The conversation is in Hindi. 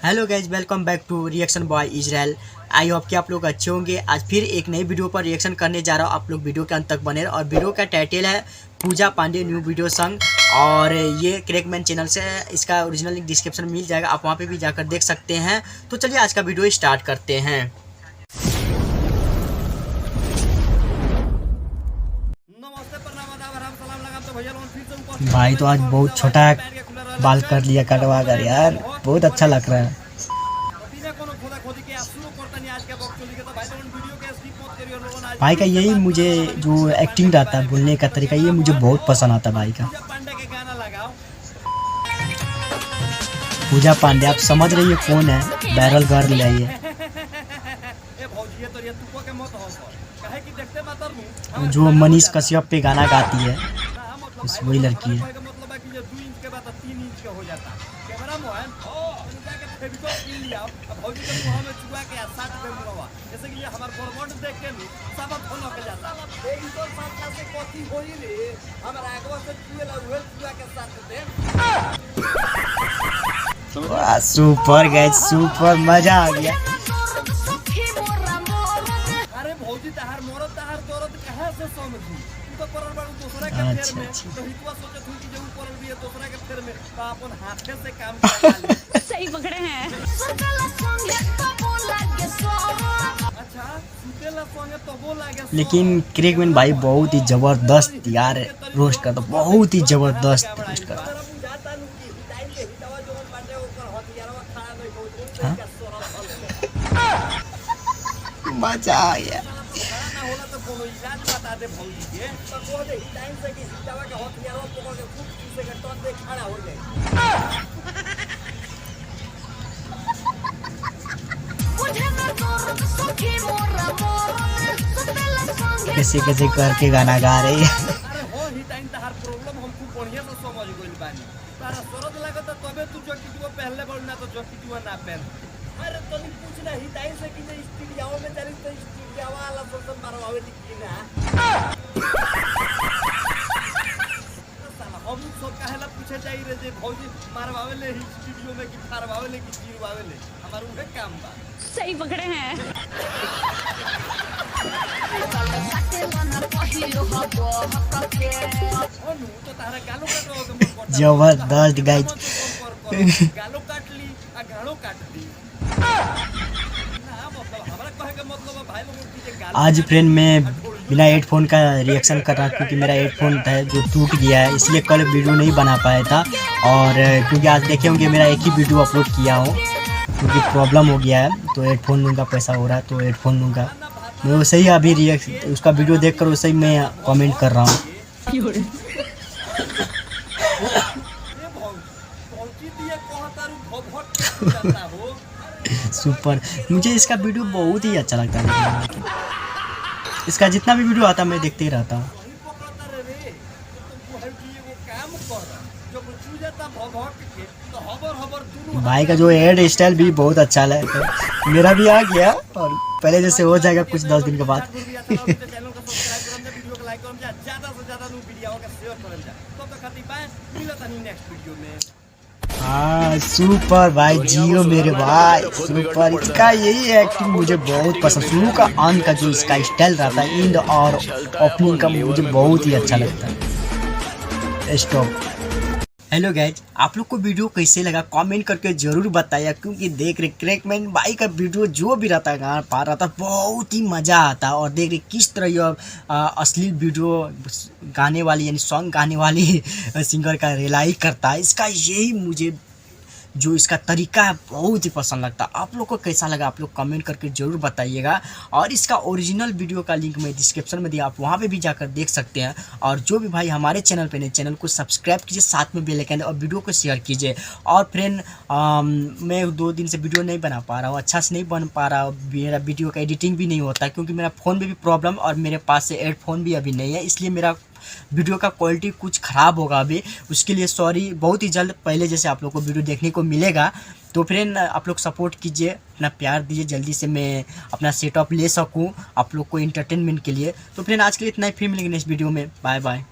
Hello guys, welcome back to reaction boy Israel. I hope कि आप लोग अच्छे होंगे। आज फिर एक नई वीडियो पर रिएक्शन करने जा रहा हूँ। आप लोग वीडियो के अंत तक बने और वीडियो का टाइटल है पूजा पांडे न्यू वीडियो सॉन्ग, और ये क्रैकमैन चैनल से है। इसका ओरिजिनल लिंक डिस्क्रिप्शन में मिल जाएगा, आप वहाँ पे भी जाकर देख सकते हैं। तो चलिए आज का वीडियो स्टार्ट करते हैं। भाई तो आज बहुत छोटा बाल कर लिया कटवा कर, यार बहुत अच्छा लग रहा है भाई का। यही मुझे जो एक्टिंग रहता है, बोलने का तरीका, ये मुझे बहुत पसंद आता है भाई का। पूजा पांडे आप समझ रही है कौन है, वायरल गर्ल है ये, जो मनीष कश्यप पे गाना गाती है, वही लड़की है। सुपर गए, सुपर मजा आ गया। अरे भौजी तहार मोरत तहार तोरत कहां से समझी तो परल बारू दूसरा के फेर में तो हितवा सोचे थू कि जे ऊपर भी है दूसरा के फेर में तो अपन हाथे से काम करा ले। सही पकड़े हैं। अच्छा सुतेला संगे तो वो लागे। लेकिन क्रैकमैन भाई बहुत ही जबरदस्त यार रोस्ट करता, बहुत ही जबरदस्त रोस्ट करता। मजा आ गया। कैसे कैसे करके गाना गा रही है। अरे तो नहीं पूछना ही टाइम से कि जे स्टूडियो में चली तो स्टूडियो वाला सोसन मारवावे की ना साला हम सब काहेला पूछे जाई रे जे भौजी मारवावे ले स्टूडियो में कि फारवावे ले कि जीरवावे ले, हमार उहे काम बा। सही पकड़े हैं। तो तारा गालो काटो जबरदस्त गाइस, गालो काट ली आ गालो काट दी ना, मतलब हमरा कहे के मतलब भाई लोगों की जे गालो। आज फ्रेंड मैं बिना हेडफोन का रिएक्शन कर रहा, क्योंकि मेरा हेडफोन था जो टूट गया है, इसलिए कल वीडियो नहीं बना पाया था। और क्योंकि आज देखे होंगे मेरा एक ही वीडियो अपलोड किया हूँ, क्योंकि प्रॉब्लम हो गया है, तो हेडफोन लूँगा, पैसा हो रहा है तो हेडफोन लूँगा। मैं वैसे ही अभी रिएक्शन उसका वीडियो देख कर वैसे ही मैं कमेंट कर रहा हूँ। सुपर, मुझे इसका वीडियो बहुत ही अच्छा लगता है। इसका जितना भी वीडियो आता मैं देखते ही रहता हूँ। भाई का जो हेयर स्टाइल भी बहुत अच्छा लगता है, मेरा भी आ गया और पहले जैसे हो जाएगा कुछ 10 दिन के बाद। हाँ सुपर भाई, जियो मेरे भाई सुपर। इसका यही एक्टिंग मुझे बहुत पसंद, शुरू का अंत का जो इसका स्टाइल रहता है, इंड और ओपनिंग का मुझे बहुत ही अच्छा लगता है। स्टॉप। हेलो गाइज, आप लोग को वीडियो कैसे लगा कमेंट करके ज़रूर बताइए, क्योंकि देख रहे क्रैकमैन भाई का वीडियो जो भी रहता है गाना पा रहा था, बहुत ही मज़ा आता है। और देख रहे किस तरह ये अश्लील वीडियो गाने वाली यानी सॉन्ग गाने वाली सिंगर का रिलाई करता है। इसका यही मुझे जो इसका तरीका है बहुत ही पसंद लगता है। आप लोग को कैसा लगा आप लोग कमेंट करके ज़रूर बताइएगा। और इसका ओरिजिनल वीडियो का लिंक मैं डिस्क्रिप्शन में दिया, आप वहाँ पे भी जाकर देख सकते हैं। और जो भी भाई हमारे चैनल पे नहीं, चैनल को सब्सक्राइब कीजिए, साथ में बेल आइकन और वीडियो को शेयर कीजिए। और फ्रेंड मैं 2 दिन से वीडियो नहीं बना पा रहा हूँ, अच्छा से नहीं बन पा रहा, मेरा वीडियो का एडिटिंग भी नहीं होता, क्योंकि मेरा फ़ोन में भी प्रॉब्लम और मेरे पास से हेडफोन भी अभी नहीं है, इसलिए मेरा वीडियो का क्वालिटी कुछ ख़राब होगा अभी, उसके लिए सॉरी। बहुत ही जल्द पहले जैसे आप लोग को वीडियो देखने को मिलेगा। तो फ्रेंड आप लोग सपोर्ट कीजिए, अपना प्यार दीजिए, जल्दी से मैं अपना सेटअप ले सकूं आप लोग को एंटरटेनमेंट के लिए। तो फ्रेंड आज के लिए इतना ही, फिर मिलेंगे नेक्स्ट वीडियो में। Bye bye.